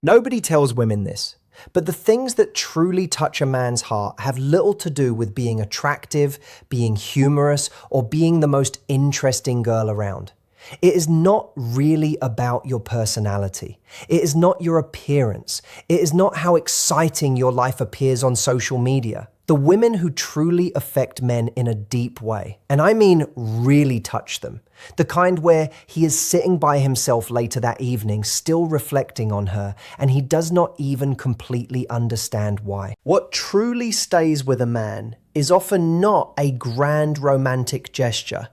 Nobody tells women this, but the things that truly touch a man's heart have little to do with being attractive, being humorous, or being the most interesting girl around. It is not really about your personality. It is not your appearance. It is not how exciting your life appears on social media. The women who truly affect men in a deep way, and I mean really touch them, the kind where he is sitting by himself later that evening, still reflecting on her, and he does not even completely understand why. What truly stays with a man is often not a grand romantic gesture,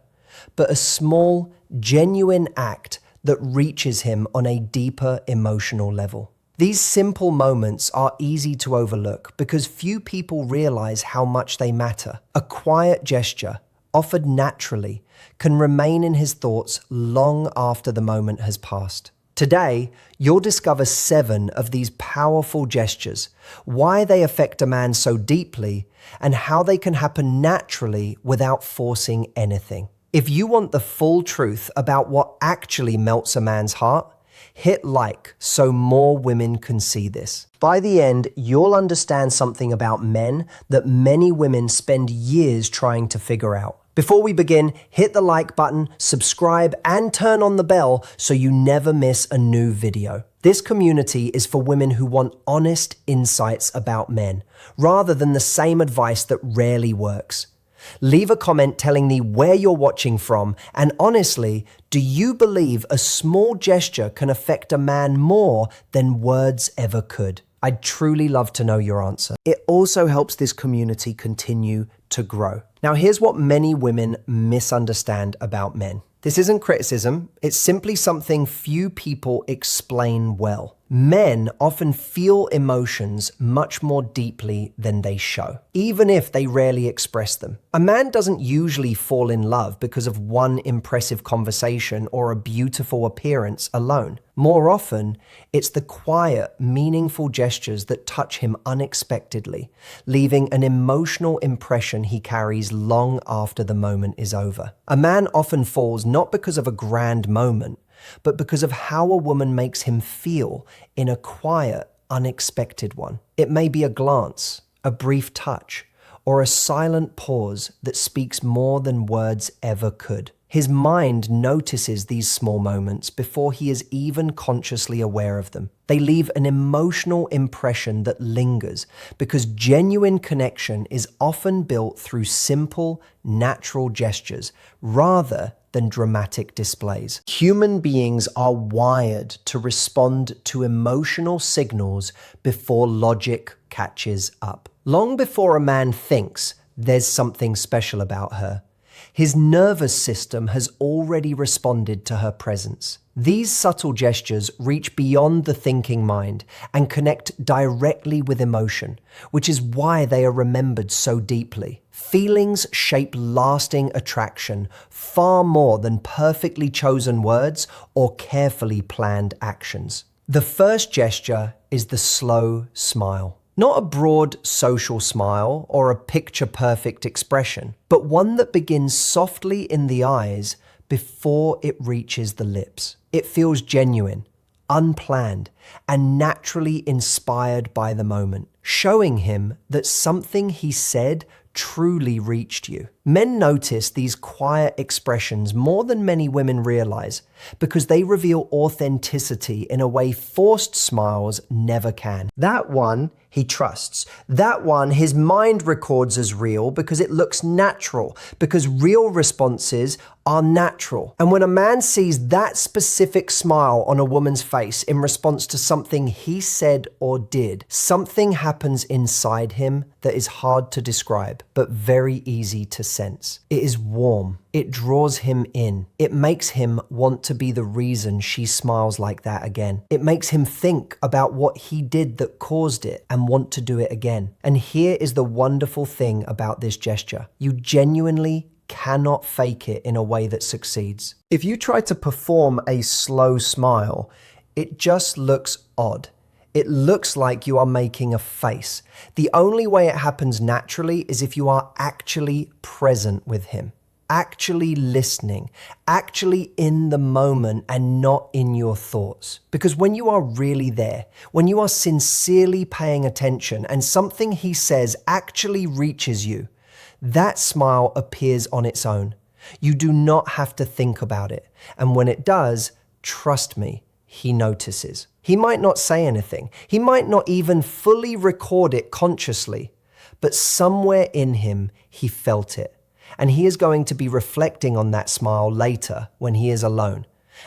but a small, genuine act that reaches him on a deeper emotional level. These simple moments are easy to overlook because few people realize how much they matter. A quiet gesture, offered naturally, can remain in his thoughts long after the moment has passed. Today, you'll discover 7 of these powerful gestures, why they affect a man so deeply, and how they can happen naturally without forcing anything. If you want the full truth about what actually melts a man's heart, hit like so more women can see this. By the end, you'll understand something about men that many women spend years trying to figure out. Before we begin, hit the like button, subscribe, and turn on the bell so you never miss a new video. This community is for women who want honest insights about men, rather than the same advice that rarely works. Leave a comment telling me where you're watching from, and honestly, do you believe a small gesture can affect a man more than words ever could? I'd truly love to know your answer. It also helps this community continue to grow. Now, here's what many women misunderstand about men. This isn't criticism, it's simply something few people explain well. Men often feel emotions much more deeply than they show, even if they rarely express them. A man doesn't usually fall in love because of one impressive conversation or a beautiful appearance alone. More often, it's the quiet, meaningful gestures that touch him unexpectedly, leaving an emotional impression he carries long after the moment is over. A man often falls not because of a grand moment, but because of how a woman makes him feel in a quiet, unexpected one. It may be a glance, a brief touch, or a silent pause that speaks more than words ever could. His mind notices these small moments before he is even consciously aware of them. They leave an emotional impression that lingers because genuine connection is often built through simple, natural gestures rather than dramatic displays. Human beings are wired to respond to emotional signals before logic catches up. Long before a man thinks there's something special about her, his nervous system has already responded to her presence. These subtle gestures reach beyond the thinking mind and connect directly with emotion, which is why they are remembered so deeply. Feelings shape lasting attraction far more than perfectly chosen words or carefully planned actions. The first gesture is the slow smile. Not a broad social smile or a picture-perfect expression, but one that begins softly in the eyes before it reaches the lips. It feels genuine, unplanned, and naturally inspired by the moment, showing him that something he said truly reached you. Men notice these quiet expressions more than many women realize because they reveal authenticity in a way forced smiles never can. That one he trusts. That one his mind records as real because it looks natural, because real responses are natural. And when a man sees that specific smile on a woman's face in response to something he said or did, something happens inside him that is hard to describe, but very easy to sense. It is warm. It draws him in. It makes him want to be the reason she smiles like that again. It makes him think about what he did that caused it and want to do it again. And here is the wonderful thing about this gesture. You genuinely cannot fake it in a way that succeeds. If you try to perform a slow smile, it just looks odd. It looks like you are making a face. The only way it happens naturally is if you are actually present with him. actually listening, actually in the moment and not in your thoughts. Because when you are really there, when you are sincerely paying attention and something he says actually reaches you, that smile appears on its own. You do not have to think about it. And when it does, trust me, he notices. He might not say anything. He might not even fully record it consciously, but somewhere in him, he felt it. And he is going to be reflecting on that smile later when he is alone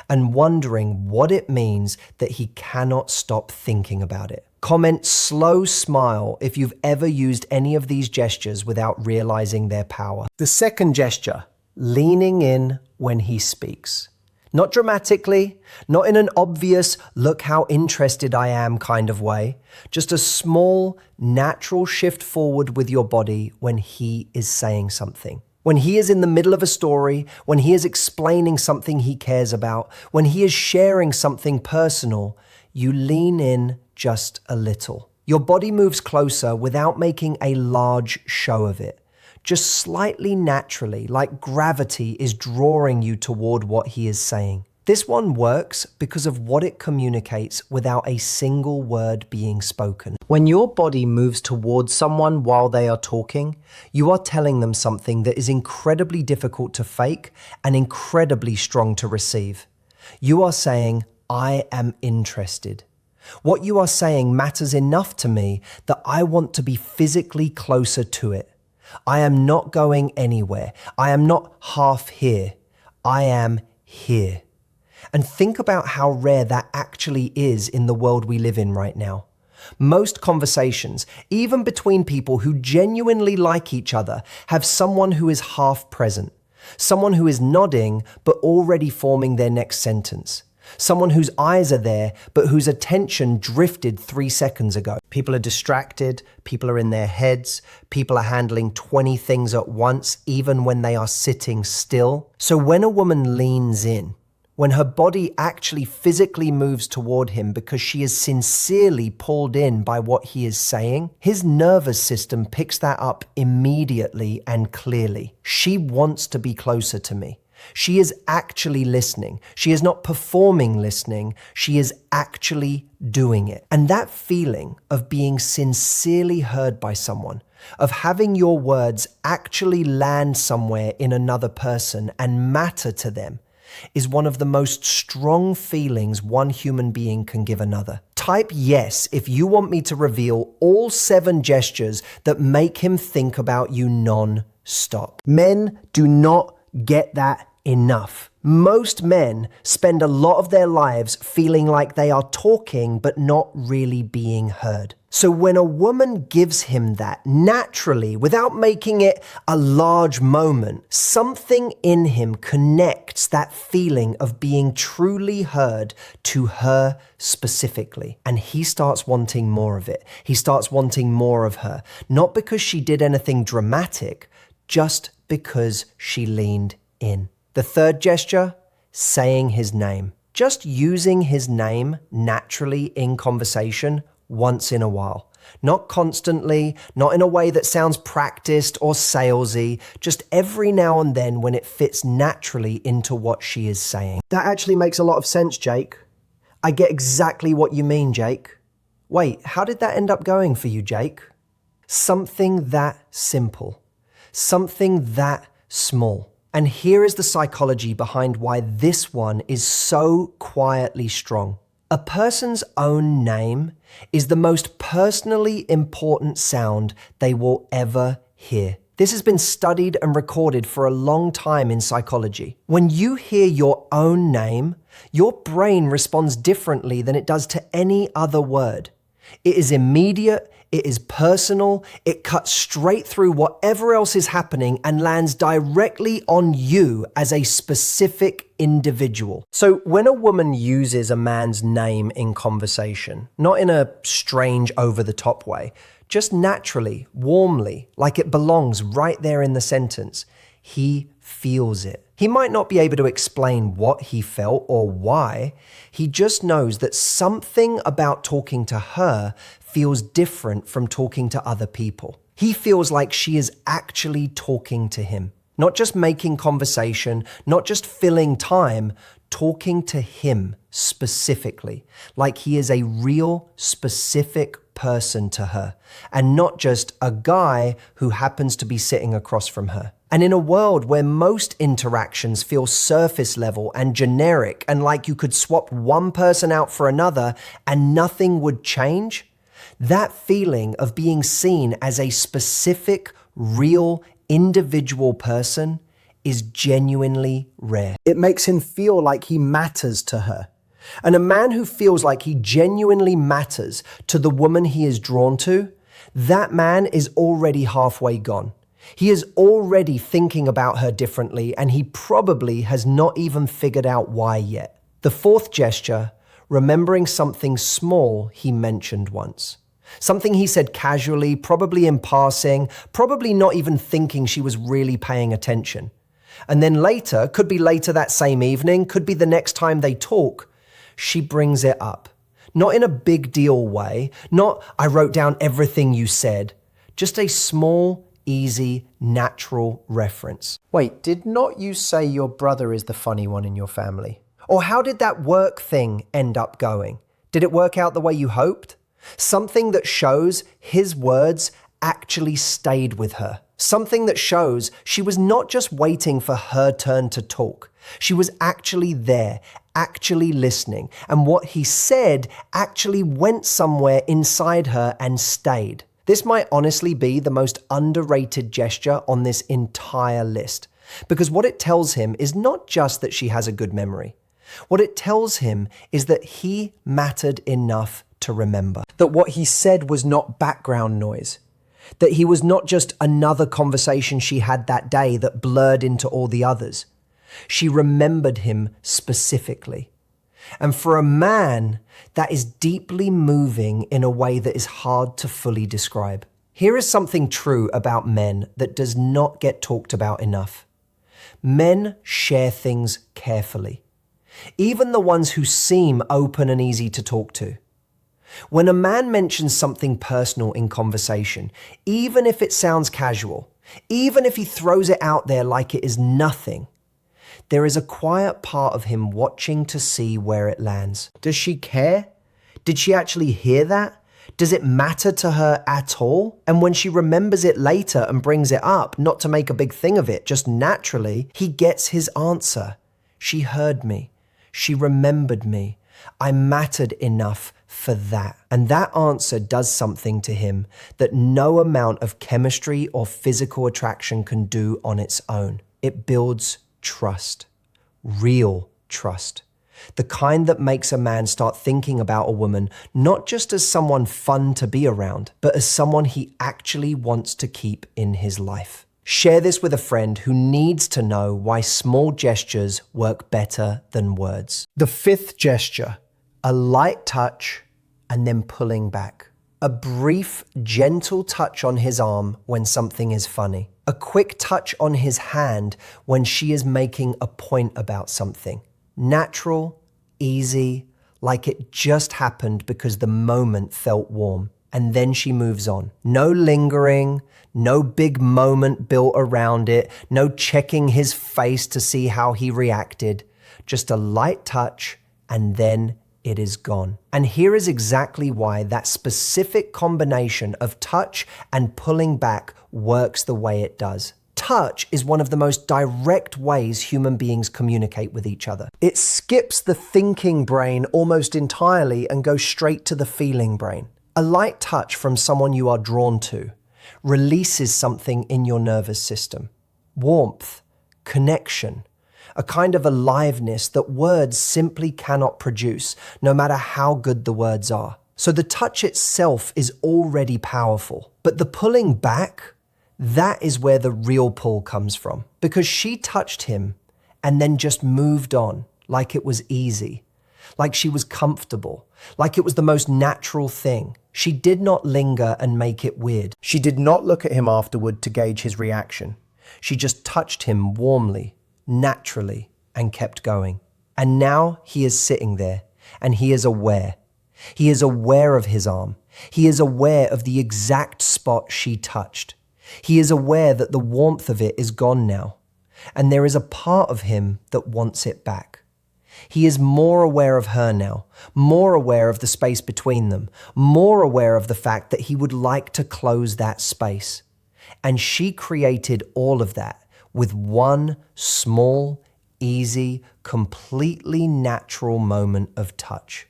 and wondering what it means that he cannot stop thinking about it. Comment slow smile if you've ever used any of these gestures without realizing their power. The second gesture, leaning in when he speaks. Not dramatically, not in an obvious, look how interested I am kind of way. Just a small, natural shift forward with your body when he is saying something. When he is in the middle of a story, when he is explaining something he cares about, when he is sharing something personal, you lean in just a little. Your body moves closer without making a large show of it. Just slightly naturally, like gravity is drawing you toward what he is saying. This one works because of what it communicates without a single word being spoken. When your body moves towards someone while they are talking, you are telling them something that is incredibly difficult to fake and incredibly strong to receive. You are saying, I am interested. What you are saying matters enough to me that I want to be physically closer to it. I am not going anywhere. I am not half here. I am here. And think about how rare that actually is in the world we live in right now. Most conversations, even between people who genuinely like each other, have someone who is half present, someone who is nodding but already forming their next sentence. Someone whose eyes are there, but whose attention drifted 3 seconds ago. People are distracted, people are in their heads, people are handling 20 things at once, even when they are sitting still. So when a woman leans in, when her body actually physically moves toward him because she is sincerely pulled in by what he is saying, his nervous system picks that up immediately and clearly. She wants to be closer to me. She is actually listening. She is not performing listening. She is actually doing it. And that feeling of being sincerely heard by someone, of having your words actually land somewhere in another person and matter to them, is one of the most strong feelings one human being can give another. Type yes if you want me to reveal all 7 gestures that make him think about you non-stop. Men do not get that enough. Most men spend a lot of their lives feeling like they are talking but not really being heard. So when a woman gives him that naturally, without making it a large moment, something in him connects that feeling of being truly heard to her specifically. And he starts wanting more of it. He starts wanting more of her, not because she did anything dramatic, just because she leaned in. The third gesture, saying his name. Just using his name naturally in conversation once in a while. Not constantly, not in a way that sounds practiced or salesy, just every now and then when it fits naturally into what she is saying. That actually makes a lot of sense, Jake. I get exactly what you mean, Jake. Wait, how did that end up going for you, Jake? Something that simple. Something that small. And here is the psychology behind why this one is so quietly strong. A person's own name is the most personally important sound they will ever hear. This has been studied and recorded for a long time in psychology. When you hear your own name, your brain responds differently than it does to any other word. It is immediate, it is personal, it cuts straight through whatever else is happening and lands directly on you as a specific individual. So when a woman uses a man's name in conversation, not in a strange over-the-top way, just naturally, warmly, like it belongs right there in the sentence, he feels it. He might not be able to explain what he felt or why. He just knows that something about talking to her feels different from talking to other people. He feels like she is actually talking to him. Not just making conversation, not just filling time, talking to him specifically, like he is a real, specific person to her, and not just a guy who happens to be sitting across from her. And in a world where most interactions feel surface level and generic, and like you could swap one person out for another and nothing would change, that feeling of being seen as a specific, real, individual person is genuinely rare. It makes him feel like he matters to her. And a man who feels like he genuinely matters to the woman he is drawn to, that man is already halfway gone. He is already thinking about her differently, and he probably has not even figured out why yet. The fourth gesture, remembering something small he mentioned once. Something he said casually, probably in passing, probably not even thinking she was really paying attention. And then later, could be later that same evening, could be the next time they talk, she brings it up. Not in a big deal way, not I wrote down everything you said, just a small, easy, natural reference. Wait, did not you say your brother is the funny one in your family? Or how did that work thing end up going? Did it work out the way you hoped? Something that shows his words actually stayed with her. Something that shows she was not just waiting for her turn to talk. She was actually there, actually listening. And what he said actually went somewhere inside her and stayed. This might honestly be the most underrated gesture on this entire list. Because what it tells him is not just that she has a good memory. What it tells him is that he mattered enough to remember. That what he said was not background noise. That he was not just another conversation she had that day that blurred into all the others. She remembered him specifically. And for a man, that is deeply moving in a way that is hard to fully describe. Here is something true about men that does not get talked about enough. Men share things carefully. Even the ones who seem open and easy to talk to. When a man mentions something personal in conversation, even if it sounds casual, even if he throws it out there like it is nothing, there is a quiet part of him watching to see where it lands. Does she care? Did she actually hear that? Does it matter to her at all? And when she remembers it later and brings it up, not to make a big thing of it, just naturally, he gets his answer. She heard me. She remembered me. I mattered enough for that. And that answer does something to him that no amount of chemistry or physical attraction can do on its own. It builds trust, real trust. The kind that makes a man start thinking about a woman not just as someone fun to be around, but as someone he actually wants to keep in his life. Share this with a friend who needs to know why small gestures work better than words. The fifth gesture, a light touch and then pulling back. A brief, gentle touch on his arm when something is funny. A quick touch on his hand when she is making a point about something. Natural, easy, like it just happened because the moment felt warm. And then she moves on. No lingering, no big moment built around it, no checking his face to see how he reacted. Just a light touch and then it is gone. And here is exactly why that specific combination of touch and pulling back works the way it does. Touch is one of the most direct ways human beings communicate with each other. It skips the thinking brain almost entirely and goes straight to the feeling brain. A light touch from someone you are drawn to releases something in your nervous system. Warmth, connection, a kind of aliveness that words simply cannot produce, no matter how good the words are. So the touch itself is already powerful, but the pulling back, that is where the real pull comes from. Because she touched him and then just moved on like it was easy, like she was comfortable, like it was the most natural thing. She did not linger and make it weird. She did not look at him afterward to gauge his reaction. She just touched him warmly, naturally, and kept going. And now he is sitting there, and he is aware. He is aware of his arm. He is aware of the exact spot she touched. He is aware that the warmth of it is gone now. and there is a part of him that wants it back. He is more aware of her now, more aware of the space between them, more aware of the fact that he would like to close that space. And she created all of that with one small, easy, completely natural moment of touch.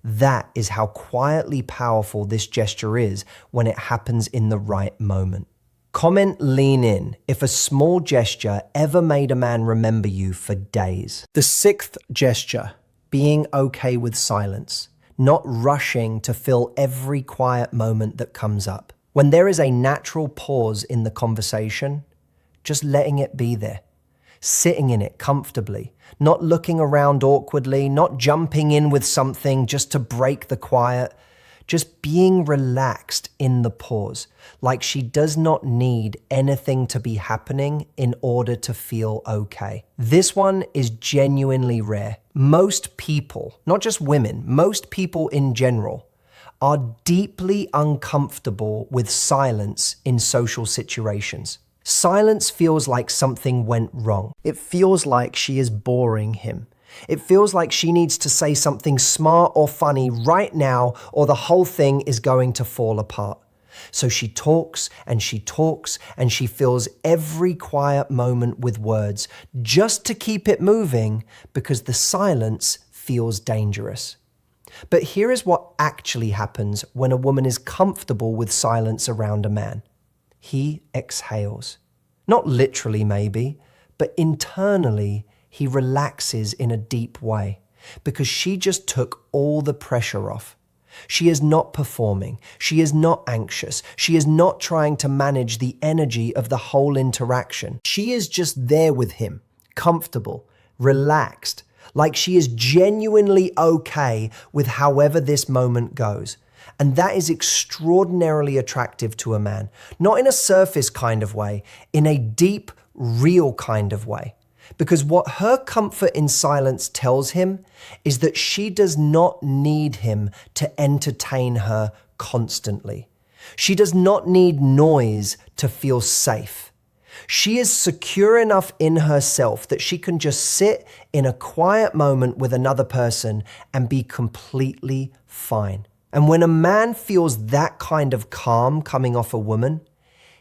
That is how quietly powerful this gesture is when it happens in the right moment. Comment lean in if a small gesture ever made a man remember you for days. The sixth gesture, being okay with silence, not rushing to fill every quiet moment that comes up. When there is a natural pause in the conversation, just letting it be there, sitting in it comfortably, not looking around awkwardly, not jumping in with something just to break the quiet, just being relaxed in the pause, like she does not need anything to be happening in order to feel okay. This one is genuinely rare. Most people, not just women, most people in general, are deeply uncomfortable with silence in social situations. Silence feels like something went wrong. It feels like she is boring him. It feels like she needs to say something smart or funny right now, or the whole thing is going to fall apart. So she talks and she talks and she fills every quiet moment with words just to keep it moving because the silence feels dangerous. But here is what actually happens when a woman is comfortable with silence around a man. He exhales. Not literally maybe, but internally he relaxes in a deep way because she just took all the pressure off. She is not performing. She is not anxious. She is not trying to manage the energy of the whole interaction. She is just there with him, comfortable, relaxed, like she is genuinely okay with however this moment goes. And that is extraordinarily attractive to a man, not in a surface kind of way, in a deep, real kind of way. Because what her comfort in silence tells him is that she does not need him to entertain her constantly. She does not need noise to feel safe. She is secure enough in herself that she can just sit in a quiet moment with another person and be completely fine. And when a man feels that kind of calm coming off a woman,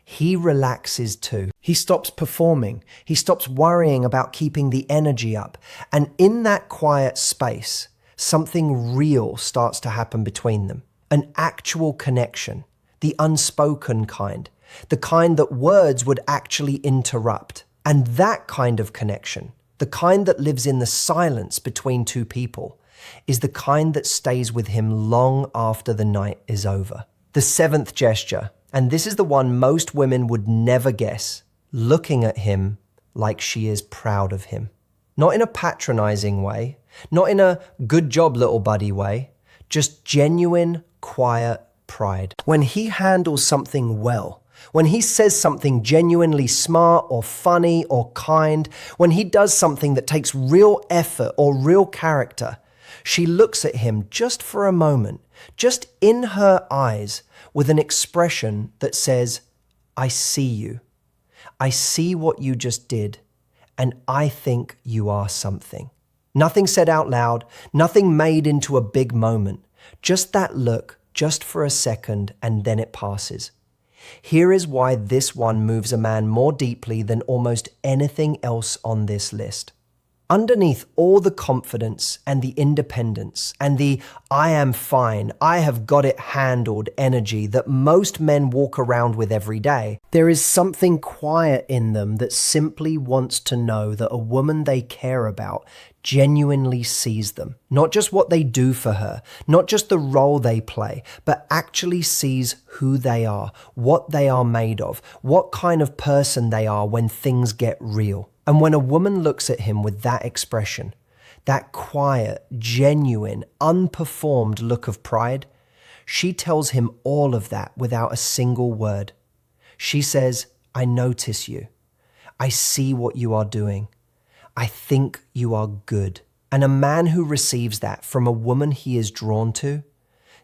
he relaxes too. He stops performing. He stops worrying about keeping the energy up. And in that quiet space, something real starts to happen between them. An actual connection, the unspoken kind, the kind that words would actually interrupt. And that kind of connection, the kind that lives in the silence between two people, is the kind that stays with him long after the night is over. The seventh gesture, and this is the one most women would never guess, looking at him like she is proud of him. Not in a patronizing way, not in a good job little buddy way, just genuine, quiet pride. When he handles something well, when he says something genuinely smart or funny or kind, when he does something that takes real effort or real character, she looks at him just for a moment, just in her eyes, with an expression that says, I see you. I see what you just did, and I think you are something. Nothing said out loud, nothing made into a big moment. Just that look, just for a second, and then it passes. Here is why this one moves a man more deeply than almost anything else on this list. Underneath all the confidence and the independence and the I am fine, I have got it handled energy that most men walk around with every day, there is something quiet in them that simply wants to know that a woman they care about genuinely sees them. Not just what they do for her, not just the role they play, but actually sees who they are, what they are made of, what kind of person they are when things get real. And when a woman looks at him with that expression, that quiet, genuine, unperformed look of pride, she tells him all of that without a single word. She says, I notice you. I see what you are doing. I think you are good. And a man who receives that from a woman he is drawn to,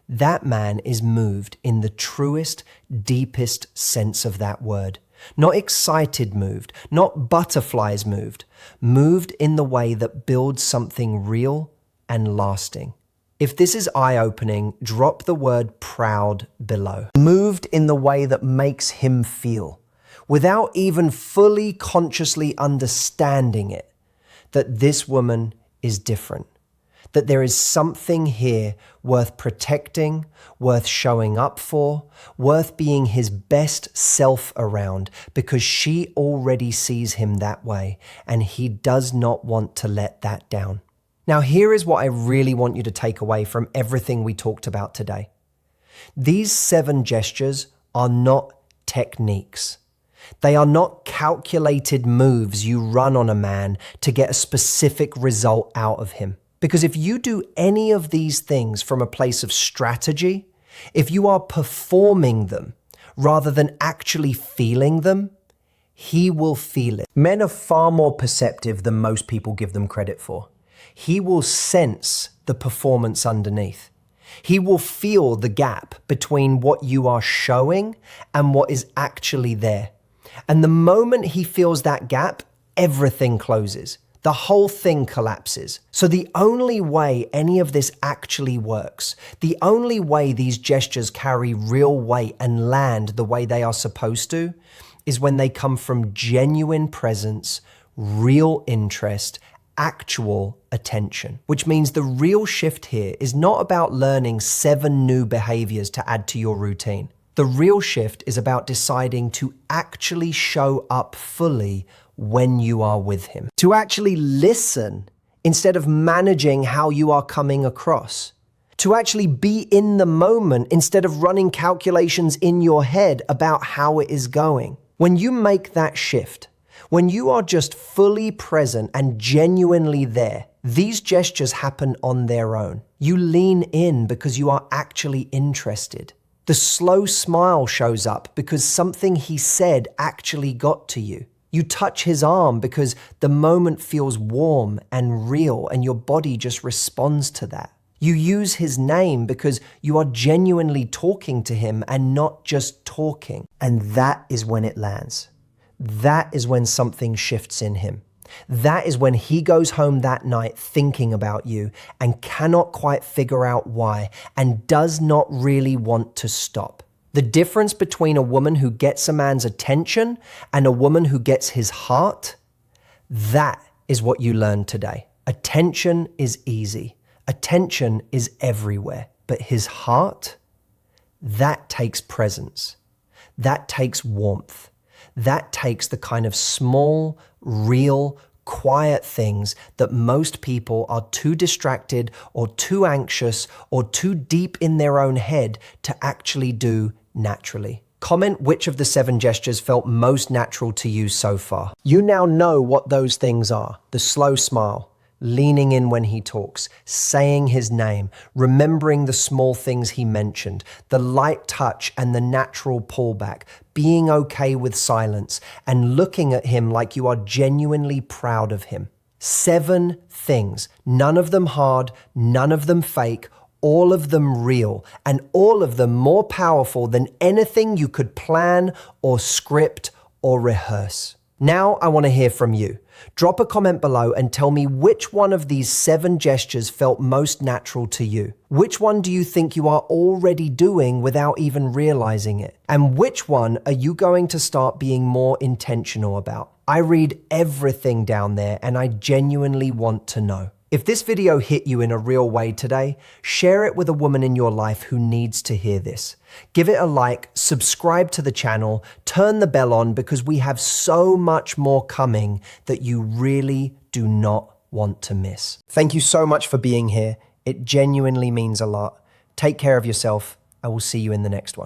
that man is moved in the truest, deepest sense of that word, not excited moved, not butterflies moved, moved in the way that builds something real and lasting. If this is eye-opening, drop the word proud below. Moved in the way that makes him feel, without even fully consciously understanding it, that this woman is different, that there is something here worth protecting, worth showing up for, worth being his best self around, because she already sees him that way, and he does not want to let that down. Now, here is what I really want you to take away from everything we talked about today. These 7 gestures are not techniques. They are not calculated moves you run on a man to get a specific result out of him. Because if you do any of these things from a place of strategy, if you are performing them rather than actually feeling them, he will feel it. Men are far more perceptive than most people give them credit for. He will sense the performance underneath. He will feel the gap between what you are showing and what is actually there. And the moment he feels that gap, everything closes. The whole thing collapses. So the only way any of this actually works, the only way these gestures carry real weight and land the way they are supposed to, is when they come from genuine presence, real interest, actual attention. Which means the real shift here is not about learning 7 new behaviors to add to your routine. The real shift is about deciding to actually show up fully when you are with him. To actually listen instead of managing how you are coming across. To actually be in the moment instead of running calculations in your head about how it is going. When you make that shift, when you are just fully present and genuinely there, these gestures happen on their own. You lean in because you are actually interested. The slow smile shows up because something he said actually got to you. You touch his arm because the moment feels warm and real and your body just responds to that. You use his name because you are genuinely talking to him and not just talking. And that is when it lands. That is when something shifts in him. That is when he goes home that night thinking about you and cannot quite figure out why and does not really want to stop. The difference between a woman who gets a man's attention and a woman who gets his heart, that is what you learned today. Attention is easy. Attention is everywhere. But his heart, that takes presence. That takes warmth. That takes the kind of small, real, quiet things that most people are too distracted or too anxious or too deep in their own head to actually do naturally. Comment which of the 7 gestures felt most natural to you so far. You now know what those things are. The slow smile, leaning in when he talks, saying his name, remembering the small things he mentioned, the light touch and the natural pullback, being okay with silence, and looking at him like you are genuinely proud of him. 7 things, none of them hard, none of them fake, all of them real, and all of them more powerful than anything you could plan or script or rehearse. Now I want to hear from you. Drop a comment below and tell me which one of these 7 gestures felt most natural to you. Which one do you think you are already doing without even realizing it? And which one are you going to start being more intentional about? I read everything down there and I genuinely want to know. If this video hit you in a real way today, share it with a woman in your life who needs to hear this. Give it a like, subscribe to the channel, turn the bell on because we have so much more coming that you really do not want to miss. Thank you so much for being here. It genuinely means a lot. Take care of yourself. I will see you in the next one.